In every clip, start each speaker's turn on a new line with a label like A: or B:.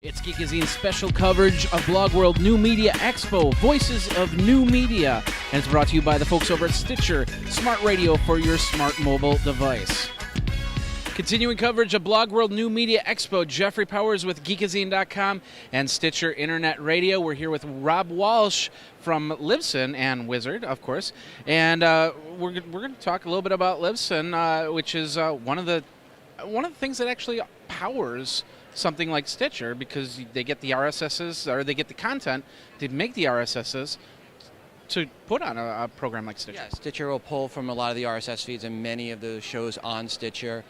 A: It's Geekazine's special coverage of Blog World New Media Expo, Voices of New Media, and it's brought to you by the folks over at Stitcher, smart radio for your smart mobile device. Continuing coverage of Blog World New Media Expo, Jeffrey Powers with Geekazine.com and Stitcher Internet Radio. We're here with Rob Walch from Libsyn and Wizzard, of course, and we're going to talk a little bit about Libsyn, which is one of the things that actually powers something like Stitcher, because they get the RSSs, or they get the content to make the RSSs to put on a program like Stitcher.
B: Yeah, Stitcher will pull from a lot of the RSS feeds and many of the shows on Stitcher.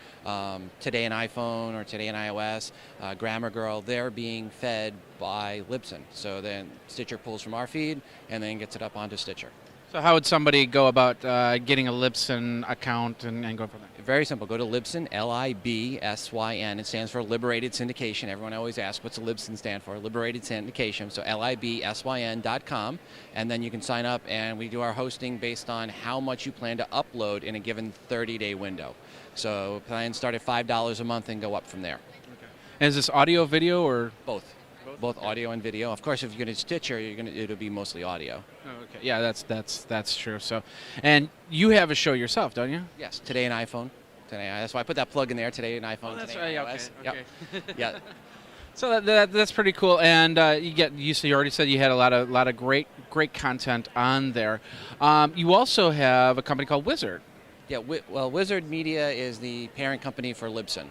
B: Today in iPhone or Today in iOS, Grammar Girl, they're being fed by Libsyn. So then Stitcher pulls from our feed and then gets it up onto Stitcher.
A: So how would somebody go about getting a Libsyn account and go from there?
B: Very simple. Go to Libsyn, Libsyn. It stands for Liberated Syndication. Everyone always asks, what's Libsyn stand for? Liberated Syndication. So libsyn.com, and then you can sign up, and we do our hosting based on how much you plan to upload in a given 30-day window. So plans start at $5 a month and go up from there.
A: Okay. And is this audio, video, or
B: both? Both audio and video. Of course, if you're going to Stitcher, it'll be mostly audio.
A: Oh, okay. Yeah, that's true. So, and you have a show yourself, don't you?
B: Yes. Today in iPhone. That's why I put that plug in there. Today in iPhone.
A: Oh, that's
B: today
A: right.
B: iOS.
A: Okay.
B: Yep. Yeah.
A: So that's pretty cool. And you already said you had a lot of great content on there. You also have a company called Wizzard.
B: Yeah. Well, Wizzard Media is the parent company for Libsyn.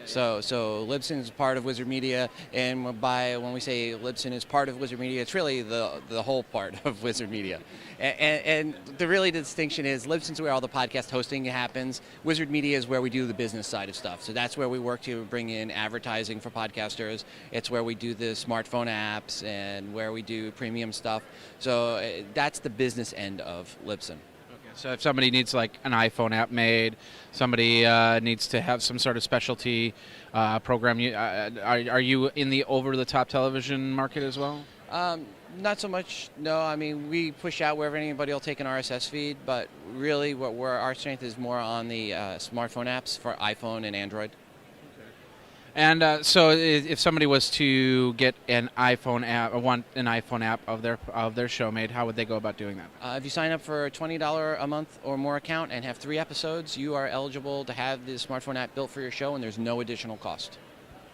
B: So Libsyn is part of Wizzard Media, and when we say Libsyn is part of Wizzard Media, it's really the whole part of Wizzard Media. And the distinction is Libsyn's where all the podcast hosting happens. Wizzard Media is where we do the business side of stuff. So that's where we work to bring in advertising for podcasters. It's where we do the smartphone apps and where we do premium stuff. So that's the business end of Libsyn.
A: So if somebody needs like an iPhone app made, somebody needs to have some sort of specialty program, are you in the over-the-top television market as well?
B: Not so much, no. I mean, we push out wherever anybody will take an RSS feed, but really where our strength is more on the smartphone apps for iPhone and Android.
A: And so if somebody was to get an iPhone app, or want an iPhone app of their show made, how would they go about doing that?
B: If you sign up for a $20 a month or more account and have 3 episodes, you are eligible to have the smartphone app built for your show, and there's no additional cost.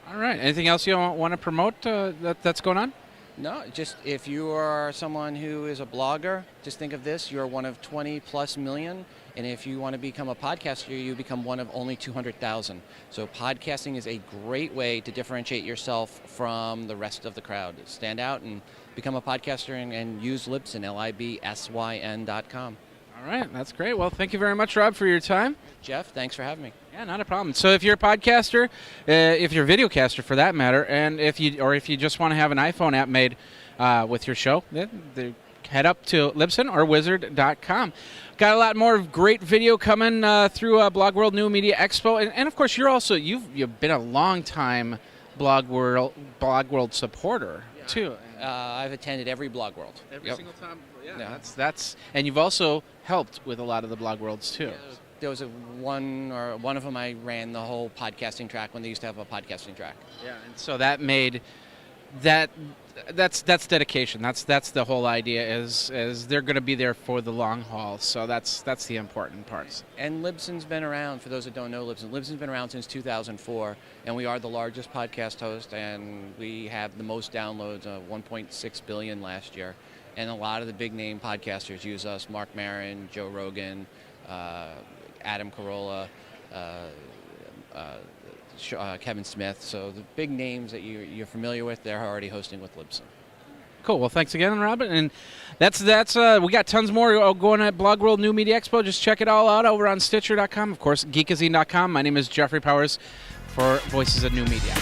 A: All right. Anything else you want to promote that's going on?
B: No, just if you are someone who is a blogger, just think of this. You're one of 20+ million. And if you want to become a podcaster, you become one of only 200,000. So podcasting is a great way to differentiate yourself from the rest of the crowd. Stand out and become a podcaster and use Libsyn, Libsyn.com.
A: All right, that's great. Well, thank you very much, Rob, for your time.
B: Jeff, thanks for having me.
A: Yeah, not a problem. So if you're a podcaster, if you're a videocaster for that matter, and if you just want to have an iPhone app made with your show, head up to Libsyn or Wizzard.com. Got a lot more great video coming through Blog World New Media Expo, and of course you've been a long time Blog World supporter too.
B: I've attended every Blog World.
A: Every single time. Yeah. That's and you've also helped with a lot of the Blog Worlds too.
B: Yeah, there was one of them I ran the whole podcasting track when they used to have a podcasting track.
A: Yeah, and so that made that's dedication. That's the whole idea is they're going to be there for the long haul. So that's the important parts.
B: And Libsyn's been around, for those that don't know Libsyn's been around since 2004, and we are the largest podcast host, and we have the most downloads, 1.6 billion last year. And a lot of the big name podcasters use us: Mark Maron, Joe Rogan, Adam Carolla, Kevin Smith. So the big names that you're familiar with, they're already hosting with Libsyn.
A: Cool. Well, thanks again, Robin. And that's we got tons more going at Blog World New Media Expo. Just check it all out over on Stitcher.com. Of course, Geekazine.com. My name is Jeffrey Powers for Voices of New Media.